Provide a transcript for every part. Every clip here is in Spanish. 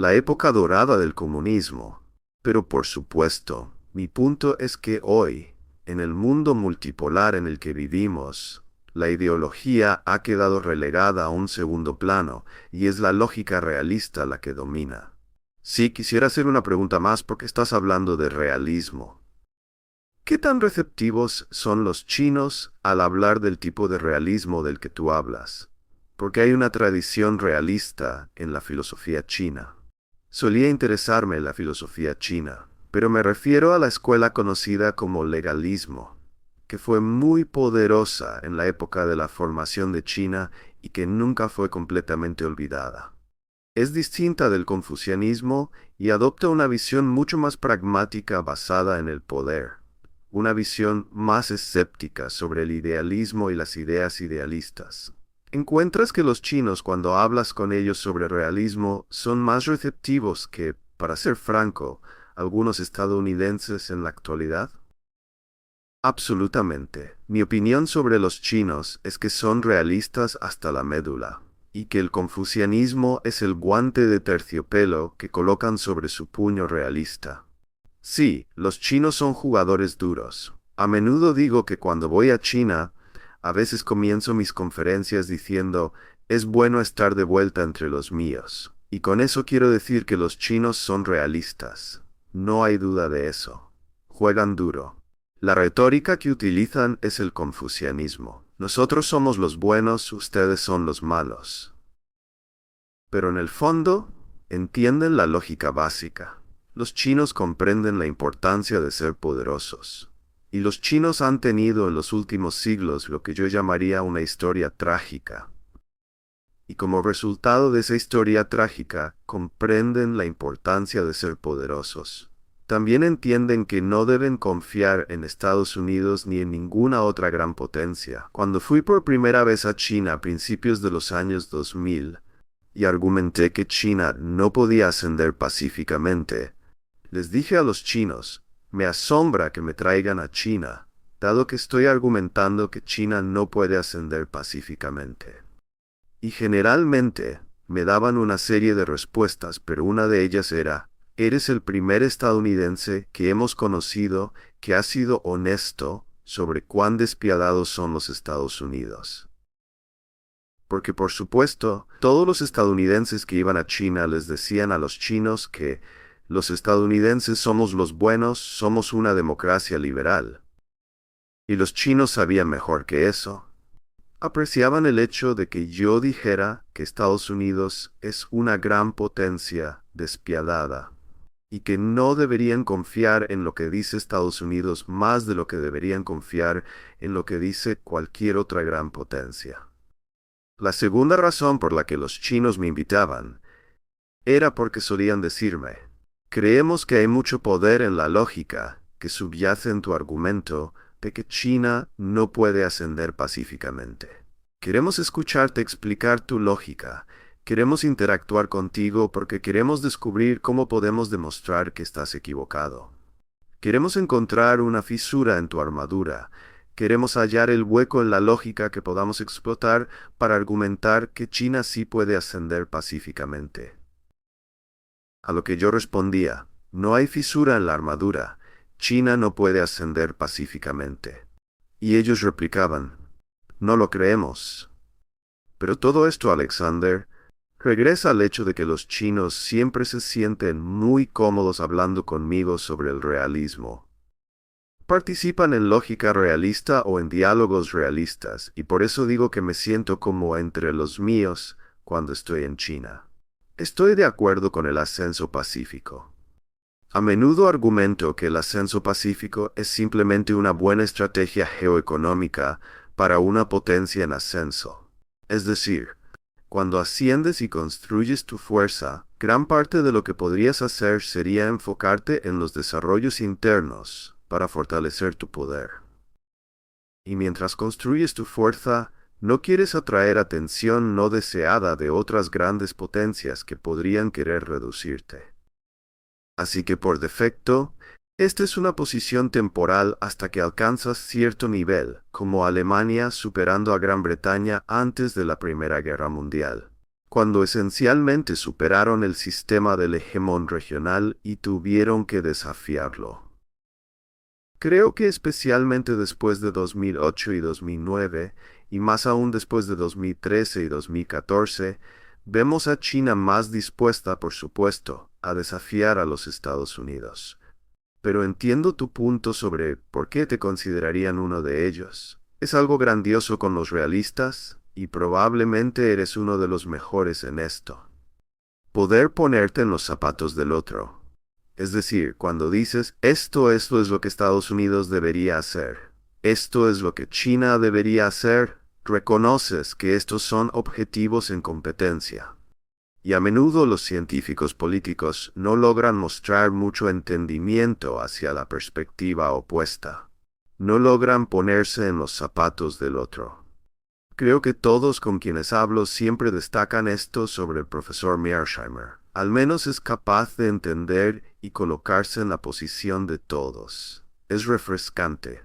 la época dorada del comunismo. Pero por supuesto, mi punto es que hoy, en el mundo multipolar en el que vivimos, la ideología ha quedado relegada a un segundo plano y es la lógica realista la que domina. Sí, quisiera hacer una pregunta más porque estás hablando de realismo. ¿Qué tan receptivos son los chinos al hablar del tipo de realismo del que tú hablas? Porque hay una tradición realista en la filosofía china. Solía interesarme la filosofía china, pero me refiero a la escuela conocida como legalismo, que fue muy poderosa en la época de la formación de China y que nunca fue completamente olvidada. Es distinta del confucianismo y adopta una visión mucho más pragmática basada en el poder, una visión más escéptica sobre el idealismo y las ideas idealistas. ¿Encuentras que los chinos, cuando hablas con ellos sobre realismo, son más receptivos que, para ser franco, algunos estadounidenses en la actualidad? Absolutamente. Mi opinión sobre los chinos es que son realistas hasta la médula, y que el confucianismo es el guante de terciopelo que colocan sobre su puño realista. Sí, los chinos son jugadores duros. A menudo digo que cuando voy a China, a veces comienzo mis conferencias diciendo, es bueno estar de vuelta entre los míos. Y con eso quiero decir que los chinos son realistas. No hay duda de eso. Juegan duro. La retórica que utilizan es el confucianismo. Nosotros somos los buenos, ustedes son los malos. Pero en el fondo, entienden la lógica básica. Los chinos comprenden la importancia de ser poderosos. Y los chinos han tenido en los últimos siglos lo que yo llamaría una historia trágica. Y como resultado de esa historia trágica, comprenden la importancia de ser poderosos. También entienden que no deben confiar en Estados Unidos ni en ninguna otra gran potencia. Cuando fui por primera vez a China a principios de los años 2000, y argumenté que China no podía ascender pacíficamente, les dije a los chinos, me asombra que me traigan a China, dado que estoy argumentando que China no puede ascender pacíficamente. Y generalmente me daban una serie de respuestas, pero una de ellas era, eres el primer estadounidense que hemos conocido que ha sido honesto sobre cuán despiadados son los Estados Unidos. Porque por supuesto, todos los estadounidenses que iban a China les decían a los chinos que los estadounidenses somos los buenos, somos una democracia liberal. Y los chinos sabían mejor que eso. Apreciaban el hecho de que yo dijera que Estados Unidos es una gran potencia despiadada y que no deberían confiar en lo que dice Estados Unidos más de lo que deberían confiar en lo que dice cualquier otra gran potencia. La segunda razón por la que los chinos me invitaban era porque solían decirme, creemos que hay mucho poder en la lógica que subyace en tu argumento de que China no puede ascender pacíficamente. Queremos escucharte explicar tu lógica. Queremos interactuar contigo porque queremos descubrir cómo podemos demostrar que estás equivocado. Queremos encontrar una fisura en tu armadura. Queremos hallar el hueco en la lógica que podamos explotar para argumentar que China sí puede ascender pacíficamente. A lo que yo respondía, no hay fisura en la armadura. China no puede ascender pacíficamente. Y ellos replicaban, no lo creemos. Pero todo esto, Alexander, regresa al hecho de que los chinos siempre se sienten muy cómodos hablando conmigo sobre el realismo. Participan en lógica realista o en diálogos realistas, y por eso digo que me siento como entre los míos cuando estoy en China. Estoy de acuerdo con el ascenso pacífico. A menudo argumento que el ascenso pacífico es simplemente una buena estrategia geoeconómica para una potencia en ascenso. Es decir, cuando asciendes y construyes tu fuerza, gran parte de lo que podrías hacer sería enfocarte en los desarrollos internos para fortalecer tu poder. Y mientras construyes tu fuerza, no quieres atraer atención no deseada de otras grandes potencias que podrían querer reducirte. Así que por defecto, esta es una posición temporal hasta que alcanzas cierto nivel, como Alemania superando a Gran Bretaña antes de la Primera Guerra Mundial. cuando esencialmente superaron el sistema del hegemón regional y tuvieron que desafiarlo. Creo que especialmente después de 2008 y 2009, y más aún después de 2013 y 2014, vemos a China más dispuesta, por supuesto, a desafiar a los Estados Unidos. Pero entiendo tu punto sobre por qué te considerarían uno de ellos. Es algo grandioso con los realistas, y probablemente eres uno de los mejores en esto. Poder ponerte en los zapatos del otro. Es decir, cuando dices, esto es lo que Estados Unidos debería hacer, esto es lo que China debería hacer, reconoces que estos son objetivos en competencia. Y a menudo los científicos políticos no logran mostrar mucho entendimiento hacia la perspectiva opuesta. No logran ponerse en los zapatos del otro. Creo que todos con quienes hablo siempre destacan esto sobre el profesor Mearsheimer. Al menos es capaz de entender y colocarse en la posición de todos. Es refrescante.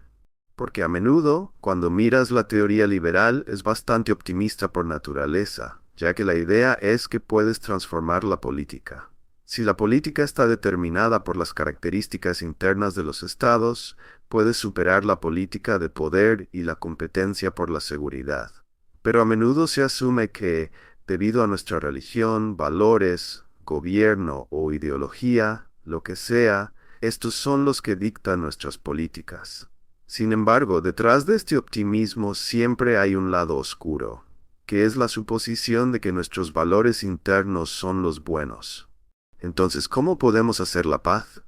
Porque a menudo, cuando miras la teoría liberal, es bastante optimista por naturaleza, ya que la idea es que puedes transformar la política. Si la política está determinada por las características internas de los estados, puedes superar la política de poder y la competencia por la seguridad. Pero a menudo se asume que, debido a nuestra religión, valores, gobierno o ideología, lo que sea, estos son los que dictan nuestras políticas. Sin embargo, detrás de este optimismo siempre hay un lado oscuro, que es la suposición de que nuestros valores internos son los buenos. Entonces, ¿cómo podemos hacer la paz?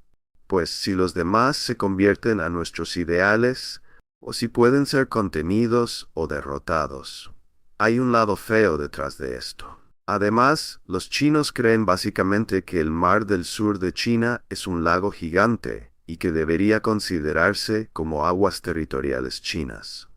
Pues si los demás se convierten a nuestros ideales, o si pueden ser contenidos o derrotados. Hay un lado feo detrás de esto. Además, los chinos creen básicamente que el mar del sur de China es un lago gigante y que debería considerarse como aguas territoriales chinas.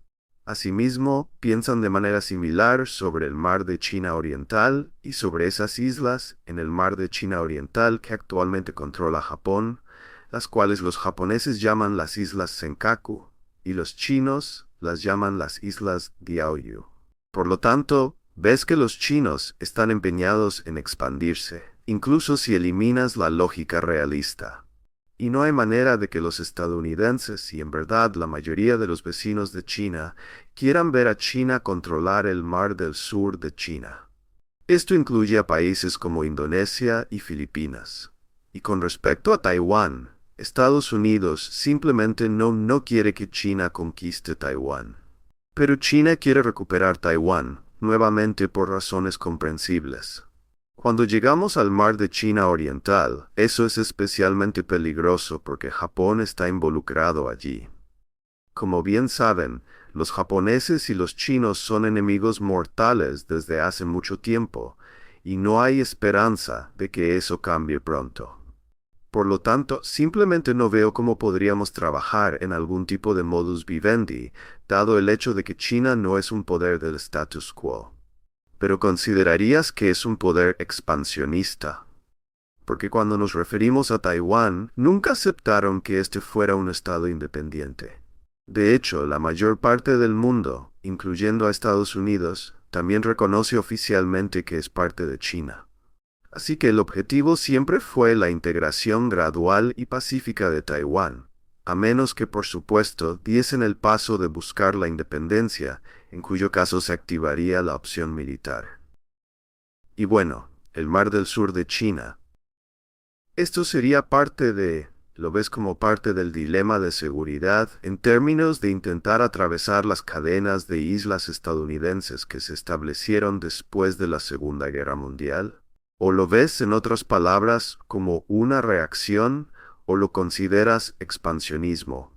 Asimismo, piensan de manera similar sobre el mar de China Oriental y sobre esas islas en el mar de China Oriental que actualmente controla Japón, las cuales los japoneses llaman las islas Senkaku y los chinos las llaman las islas Diaoyu. Por lo tanto, ves que los chinos están empeñados en expandirse, incluso si eliminas la lógica realista. Y no hay manera de que los estadounidenses, y en verdad la mayoría de los vecinos de China, quieran ver a China controlar el mar del sur de China. Esto incluye a países como Indonesia y Filipinas. Y con respecto a Taiwán, Estados Unidos simplemente no quiere que China conquiste Taiwán. Pero China quiere recuperar Taiwán, nuevamente por razones comprensibles. Cuando llegamos al mar de China Oriental, eso es especialmente peligroso porque Japón está involucrado allí. Como bien saben, los japoneses y los chinos son enemigos mortales desde hace mucho tiempo, y no hay esperanza de que eso cambie pronto. Por lo tanto, simplemente no veo cómo podríamos trabajar en algún tipo de modus vivendi, dado el hecho de que China no es un poder del status quo. Pero ¿considerarías que es un poder expansionista? Porque cuando nos referimos a Taiwán, nunca aceptaron que este fuera un estado independiente. De hecho, la mayor parte del mundo, incluyendo a Estados Unidos, también reconoce oficialmente que es parte de China. Así que el objetivo siempre fue la integración gradual y pacífica de Taiwán, a menos que por supuesto diesen el paso de buscar la independencia, en cuyo caso se activaría la opción militar. Y bueno, el mar del sur de China. Esto sería lo ves como parte del dilema de seguridad en términos de intentar atravesar las cadenas de islas estadounidenses que se establecieron después de la Segunda Guerra Mundial. ¿O lo ves, en otras palabras, como una reacción, o lo consideras expansionismo?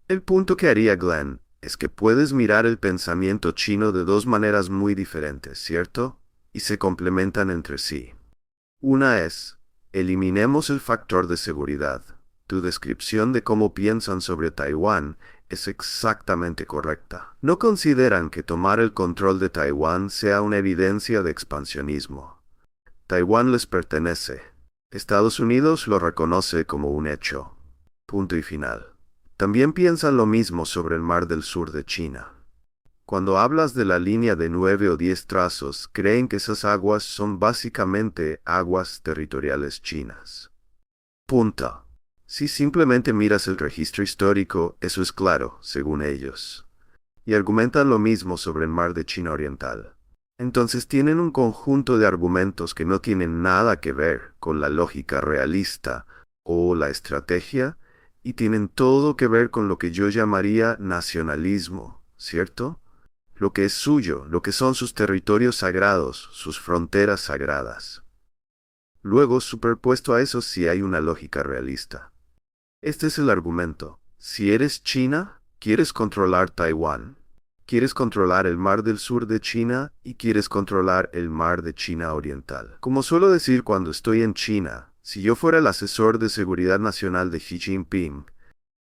El punto que haría Glenn es que puedes mirar el pensamiento chino de dos maneras muy diferentes, ¿cierto? Y se complementan entre sí. Una es, eliminemos el factor de seguridad. Tu descripción de cómo piensan sobre Taiwán es exactamente correcta. No consideran que tomar el control de Taiwán sea una evidencia de expansionismo. Taiwán les pertenece. Estados Unidos lo reconoce como un hecho. Punto y final. También piensan lo mismo sobre el mar del sur de China. Cuando hablas de la línea de 9 o 10 trazos, creen que esas aguas son básicamente aguas territoriales chinas. Punto. Si simplemente miras el registro histórico, eso es claro, según ellos. Y argumentan lo mismo sobre el mar de China Oriental. Entonces tienen un conjunto de argumentos que no tienen nada que ver con la lógica realista o la estrategia, y tienen todo que ver con lo que yo llamaría nacionalismo, ¿cierto? Lo que es suyo, lo que son sus territorios sagrados, sus fronteras sagradas. Luego, superpuesto a eso, sí hay una lógica realista. Este es el argumento. Si eres China, quieres controlar Taiwán. Quieres controlar el mar del sur de China y quieres controlar el mar de China Oriental. Como suelo decir cuando estoy en China, si yo fuera el asesor de seguridad nacional de Xi Jinping,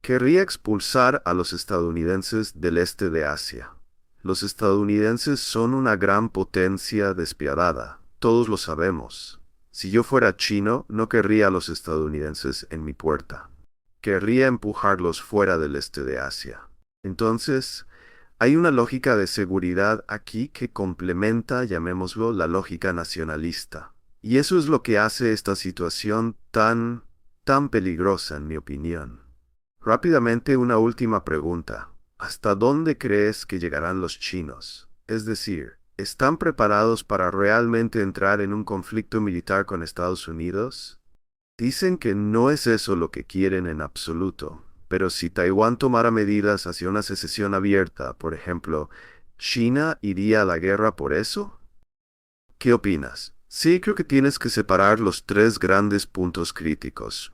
querría expulsar a los estadounidenses del este de Asia. Los estadounidenses son una gran potencia despiadada, todos lo sabemos. Si yo fuera chino, no querría a los estadounidenses en mi puerta. Querría empujarlos fuera del este de Asia. Entonces, hay una lógica de seguridad aquí que complementa, llamémoslo, la lógica nacionalista. Y eso es lo que hace esta situación tan peligrosa, en mi opinión. Rápidamente, una última pregunta. ¿Hasta dónde crees que llegarán los chinos? Es decir, ¿están preparados para realmente entrar en un conflicto militar con Estados Unidos? Dicen que no es eso lo que quieren en absoluto, pero si Taiwán tomara medidas hacia una secesión abierta, por ejemplo, ¿China iría a la guerra por eso? ¿Qué opinas? Sí, creo que tienes que separar los tres grandes puntos críticos.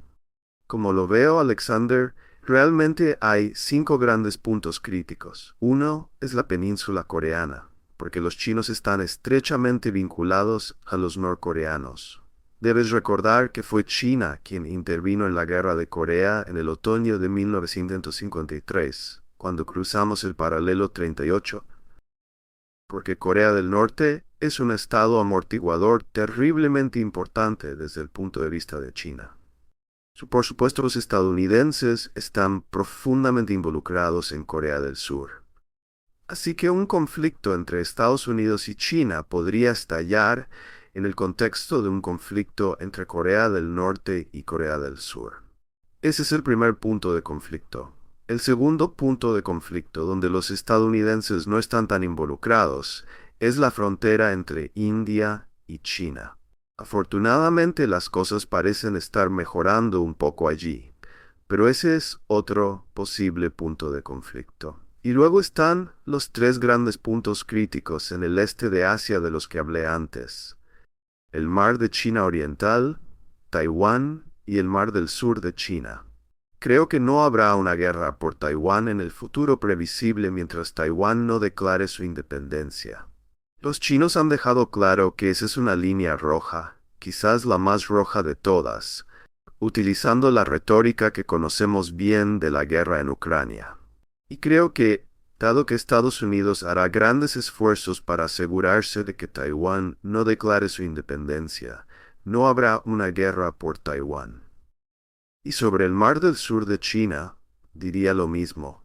Como lo veo, Alexander, realmente hay 5 grandes puntos críticos. Uno es la península coreana, porque los chinos están estrechamente vinculados a los norcoreanos. Debes recordar que fue China quien intervino en la guerra de Corea en el otoño de 1953, cuando cruzamos el paralelo 38, porque Corea del Norte es un estado amortiguador terriblemente importante desde el punto de vista de China. Por supuesto, los estadounidenses están profundamente involucrados en Corea del Sur. Así que un conflicto entre Estados Unidos y China podría estallar en el contexto de un conflicto entre Corea del Norte y Corea del Sur. Ese es el primer punto de conflicto. El segundo punto de conflicto, donde los estadounidenses no están tan involucrados, es la frontera entre India y China. Afortunadamente las cosas parecen estar mejorando un poco allí, pero ese es otro posible punto de conflicto. Y luego están los 3 grandes puntos críticos en el este de Asia de los que hablé antes: el mar de China Oriental, Taiwán y el mar del sur de China. Creo que no habrá una guerra por Taiwán en el futuro previsible mientras Taiwán no declare su independencia. Los chinos han dejado claro que esa es una línea roja, quizás la más roja de todas, utilizando la retórica que conocemos bien de la guerra en Ucrania. Y creo que, dado que Estados Unidos hará grandes esfuerzos para asegurarse de que Taiwán no declare su independencia, no habrá una guerra por Taiwán. Y sobre el mar del sur de China, diría lo mismo.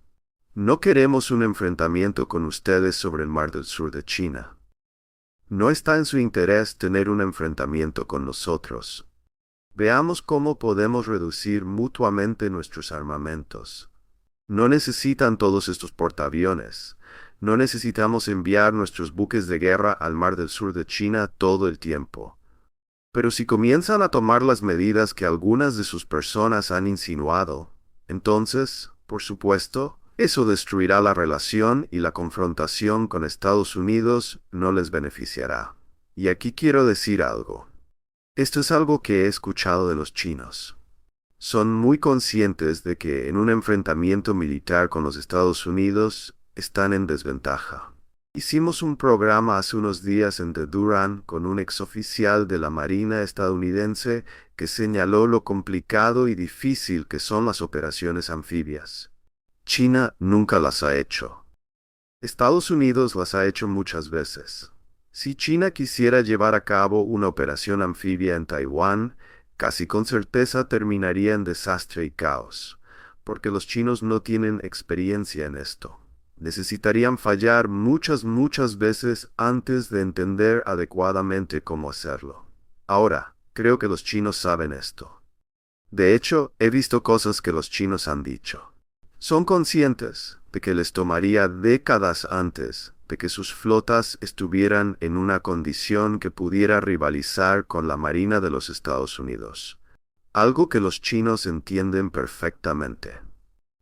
No queremos un enfrentamiento con ustedes sobre el mar del sur de China. No está en su interés tener un enfrentamiento con nosotros. Veamos cómo podemos reducir mutuamente nuestros armamentos. No necesitan todos estos portaaviones. No necesitamos enviar nuestros buques de guerra al mar del sur de China todo el tiempo. Pero si comienzan a tomar las medidas que algunas de sus personas han insinuado, entonces, por supuesto, eso destruirá la relación y la confrontación con Estados Unidos no les beneficiará. Y aquí quiero decir algo. Esto es algo que he escuchado de los chinos. Son muy conscientes de que en un enfrentamiento militar con los Estados Unidos están en desventaja. Hicimos un programa hace unos días en The Duran con un exoficial de la Marina estadounidense que señaló lo complicado y difícil que son las operaciones anfibias. China nunca las ha hecho. Estados Unidos las ha hecho muchas veces. Si China quisiera llevar a cabo una operación anfibia en Taiwán, casi con certeza terminaría en desastre y caos, porque los chinos no tienen experiencia en esto. Necesitarían fallar muchas veces antes de entender adecuadamente cómo hacerlo. Ahora, creo que los chinos saben esto. De hecho, he visto cosas que los chinos han dicho. Son conscientes de que les tomaría décadas antes de que sus flotas estuvieran en una condición que pudiera rivalizar con la Marina de los Estados Unidos. Algo que los chinos entienden perfectamente.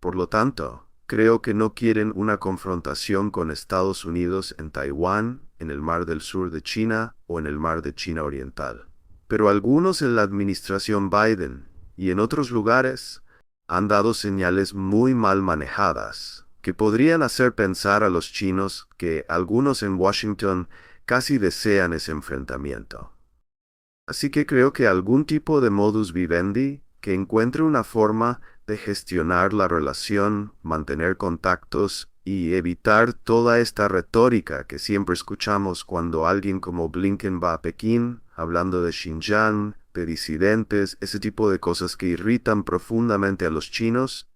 Por lo tanto, creo que no quieren una confrontación con Estados Unidos en Taiwán, en el Mar del Sur de China o en el Mar de China Oriental. Pero algunos en la administración Biden y en otros lugares han dado señales muy mal manejadas que podrían hacer pensar a los chinos que algunos en Washington casi desean ese enfrentamiento. Así que creo que algún tipo de modus vivendi que encuentre una forma de gestionar la relación, mantener contactos y evitar toda esta retórica que siempre escuchamos cuando alguien como Blinken va a Pekín, hablando de Xinjiang, de disidentes, ese tipo de cosas que irritan profundamente a los chinos,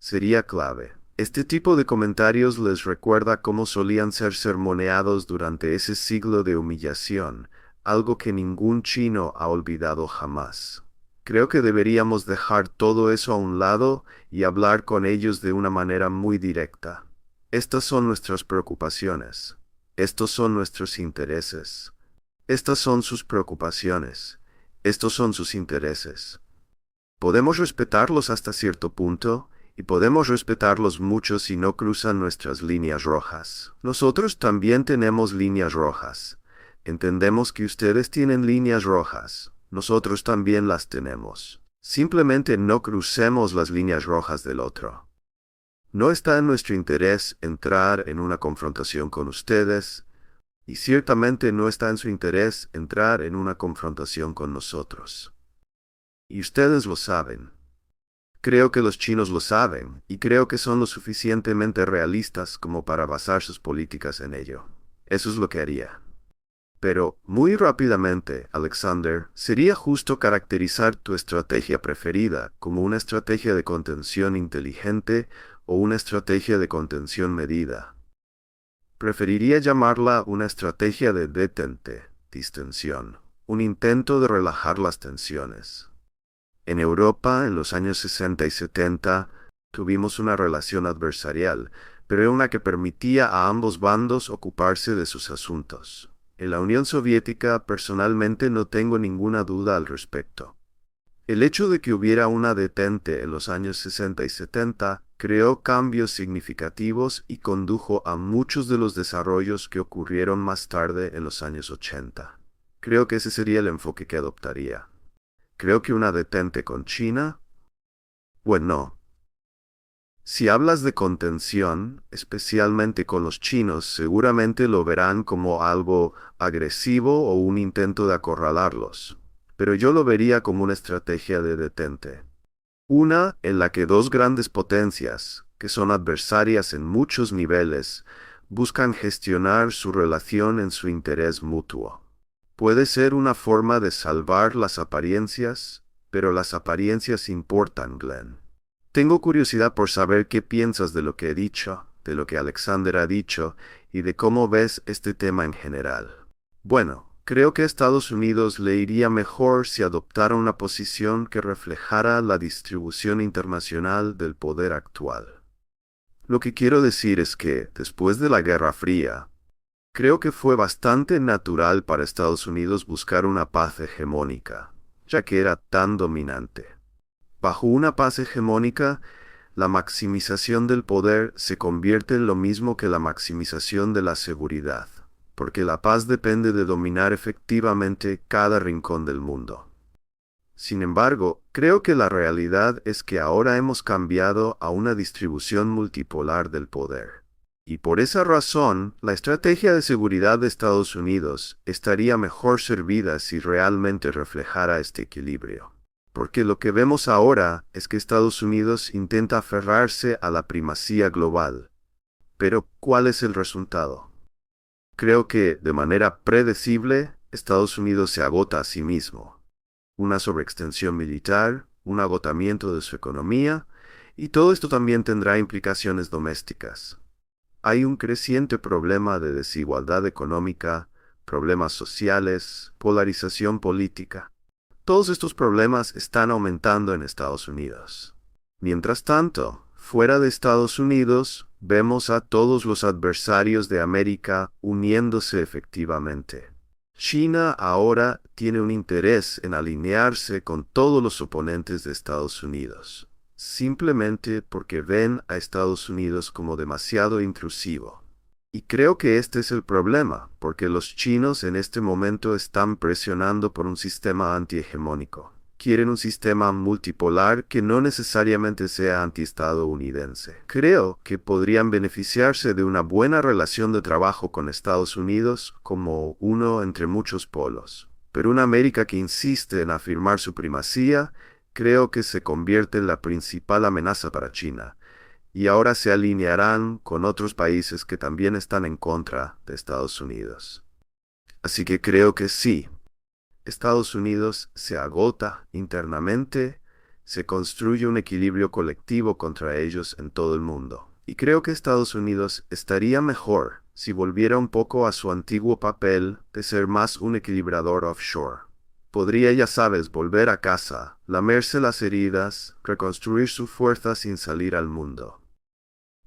sería clave. Este tipo de comentarios les recuerda cómo solían ser sermoneados durante ese siglo de humillación, algo que ningún chino ha olvidado jamás. Creo que deberíamos dejar todo eso a un lado y hablar con ellos de una manera muy directa. Estas son nuestras preocupaciones. Estos son nuestros intereses. Estas son sus preocupaciones. Estos son sus intereses. Podemos respetarlos hasta cierto punto, y podemos respetarlos mucho si no cruzan nuestras líneas rojas. Nosotros también tenemos líneas rojas. Entendemos que ustedes tienen líneas rojas. Nosotros también las tenemos. Simplemente no crucemos las líneas rojas del otro. No está en nuestro interés entrar en una confrontación con ustedes, y ciertamente no está en su interés entrar en una confrontación con nosotros. Y ustedes lo saben. Creo que los chinos lo saben, y creo que son lo suficientemente realistas como para basar sus políticas en ello. Eso es lo que haría. Pero, muy rápidamente, Alexander, sería justo caracterizar tu estrategia preferida como una estrategia de contención inteligente o una estrategia de contención medida. Preferiría llamarla una estrategia de detente, distensión, un intento de relajar las tensiones. En Europa, en los años 60 y 70, tuvimos una relación adversarial, pero una que permitía a ambos bandos ocuparse de sus asuntos. En la Unión Soviética, personalmente no tengo ninguna duda al respecto. El hecho de que hubiera una detente en los años 60 y 70 creó cambios significativos y condujo a muchos de los desarrollos que ocurrieron más tarde en los años 80. Creo que ese sería el enfoque que adoptaría. Creo que una detente con China. Bueno, si hablas de contención, especialmente con los chinos, seguramente lo verán como algo agresivo o un intento de acorralarlos. Pero yo lo vería como una estrategia de detente. Una en la que dos grandes potencias, que son adversarias en muchos niveles, buscan gestionar su relación en su interés mutuo. Puede ser una forma de salvar las apariencias, pero las apariencias importan, Glenn. Tengo curiosidad por saber qué piensas de lo que he dicho, de lo que Alexander ha dicho, y de cómo ves este tema en general. Bueno, creo que a Estados Unidos le iría mejor si adoptara una posición que reflejara la distribución internacional del poder actual. Lo que quiero decir es que, después de la Guerra Fría, creo que fue bastante natural para Estados Unidos buscar una paz hegemónica, ya que era tan dominante. Bajo una paz hegemónica, la maximización del poder se convierte en lo mismo que la maximización de la seguridad, porque la paz depende de dominar efectivamente cada rincón del mundo. Sin embargo, creo que la realidad es que ahora hemos cambiado a una distribución multipolar del poder. Y por esa razón, la estrategia de seguridad de Estados Unidos estaría mejor servida si realmente reflejara este equilibrio. Porque lo que vemos ahora es que Estados Unidos intenta aferrarse a la primacía global. Pero, ¿cuál es el resultado? Creo que, de manera predecible, Estados Unidos se agota a sí mismo. Una sobreextensión militar, un agotamiento de su economía, y todo esto también tendrá implicaciones domésticas. Hay un creciente problema de desigualdad económica, problemas sociales, polarización política. Todos estos problemas están aumentando en Estados Unidos. Mientras tanto, fuera de Estados Unidos, vemos a todos los adversarios de América uniéndose efectivamente. China ahora tiene un interés en alinearse con todos los oponentes de Estados Unidos, simplemente porque ven a Estados Unidos como demasiado intrusivo. Y creo que este es el problema, porque los chinos en este momento están presionando por un sistema antihegemónico. Quieren un sistema multipolar que no necesariamente sea antiestadounidense. Creo que podrían beneficiarse de una buena relación de trabajo con Estados Unidos como uno entre muchos polos. Pero una América que insiste en afirmar su primacía, creo que se convierte en la principal amenaza para China. Y ahora se alinearán con otros países que también están en contra de Estados Unidos. Así que creo que sí. Estados Unidos se agota internamente, se construye un equilibrio colectivo contra ellos en todo el mundo. Y creo que Estados Unidos estaría mejor si volviera un poco a su antiguo papel de ser más un equilibrador offshore. Podría, ya sabes, volver a casa, lamerse las heridas, reconstruir su fuerza sin salir al mundo.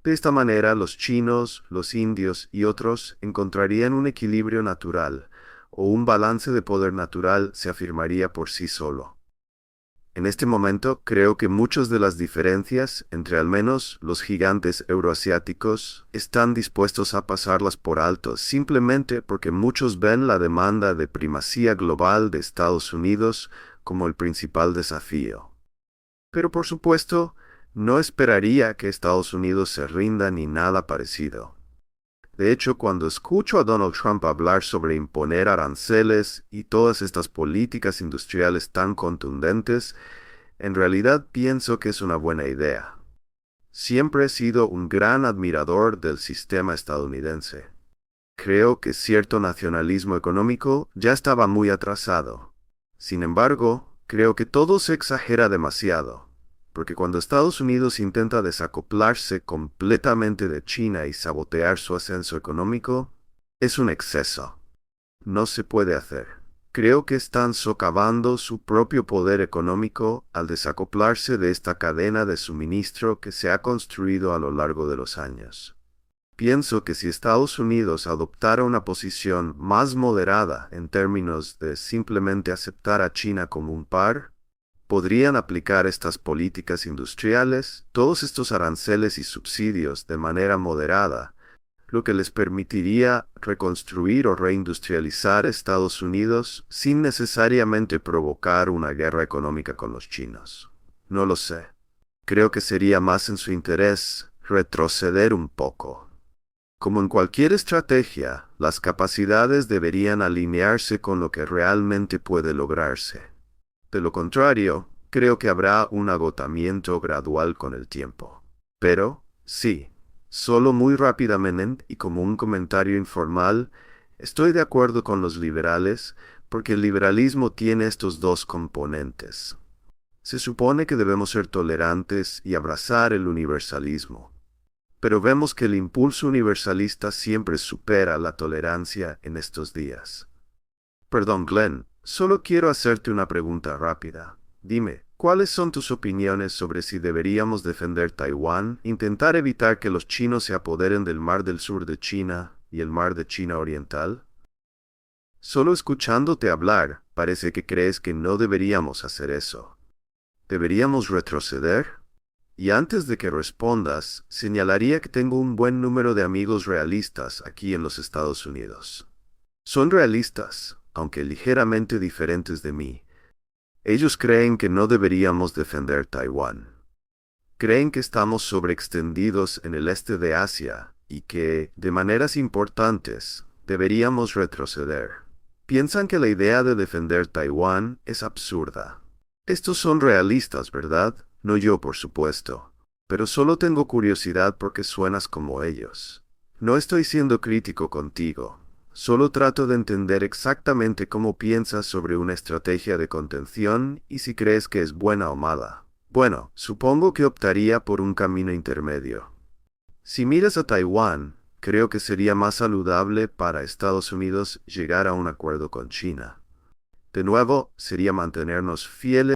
De esta manera, los chinos, los indios y otros encontrarían un equilibrio natural, o un balance de poder natural se afirmaría por sí solo. En este momento, creo que muchas de las diferencias entre al menos los gigantes euroasiáticos están dispuestos a pasarlas por alto simplemente porque muchos ven la demanda de primacía global de Estados Unidos como el principal desafío. Pero por supuesto, no esperaría que Estados Unidos se rinda ni nada parecido. De hecho, cuando escucho a Donald Trump hablar sobre imponer aranceles y todas estas políticas industriales tan contundentes, en realidad pienso que es una buena idea. Siempre he sido un gran admirador del sistema estadounidense. Creo que cierto nacionalismo económico ya estaba muy atrasado. Sin embargo, creo que todo se exagera demasiado. Porque cuando Estados Unidos intenta desacoplarse completamente de China y sabotear su ascenso económico, es un exceso. No se puede hacer. Creo que están socavando su propio poder económico al desacoplarse de esta cadena de suministro que se ha construido a lo largo de los años. Pienso que si Estados Unidos adoptara una posición más moderada en términos de simplemente aceptar a China como un par, podrían aplicar estas políticas industriales, todos estos aranceles y subsidios de manera moderada, lo que les permitiría reconstruir o reindustrializar Estados Unidos sin necesariamente provocar una guerra económica con los chinos. No lo sé. Creo que sería más en su interés retroceder un poco. Como en cualquier estrategia, las capacidades deberían alinearse con lo que realmente puede lograrse. De lo contrario, creo que habrá un agotamiento gradual con el tiempo. Pero, sí, solo muy rápidamente y como un comentario informal, estoy de acuerdo con los liberales porque el liberalismo tiene estos dos componentes. Se supone que debemos ser tolerantes y abrazar el universalismo. Pero vemos que el impulso universalista siempre supera la tolerancia en estos días. Perdón, Glenn. Solo quiero hacerte una pregunta rápida. Dime, ¿cuáles son tus opiniones sobre si deberíamos defender Taiwán, intentar evitar que los chinos se apoderen del mar del sur de China y el mar de China Oriental? Solo escuchándote hablar, parece que crees que no deberíamos hacer eso. ¿Deberíamos retroceder? Y antes de que respondas, señalaría que tengo un buen número de amigos realistas aquí en los Estados Unidos. Son realistas, aunque ligeramente diferentes de mí. Ellos creen que no deberíamos defender Taiwán. Creen que estamos sobreextendidos en el este de Asia y que, de maneras importantes, deberíamos retroceder. Piensan que la idea de defender Taiwán es absurda. Estos son realistas, ¿verdad? No yo, por supuesto. Pero solo tengo curiosidad porque suenas como ellos. No estoy siendo crítico contigo. Solo trato de entender exactamente cómo piensas sobre una estrategia de contención y si crees que es buena o mala. Bueno, supongo que optaría por un camino intermedio. Si miras a Taiwán, Creo que sería más saludable para Estados Unidos llegar a un acuerdo con China. De nuevo, sería mantenernos fieles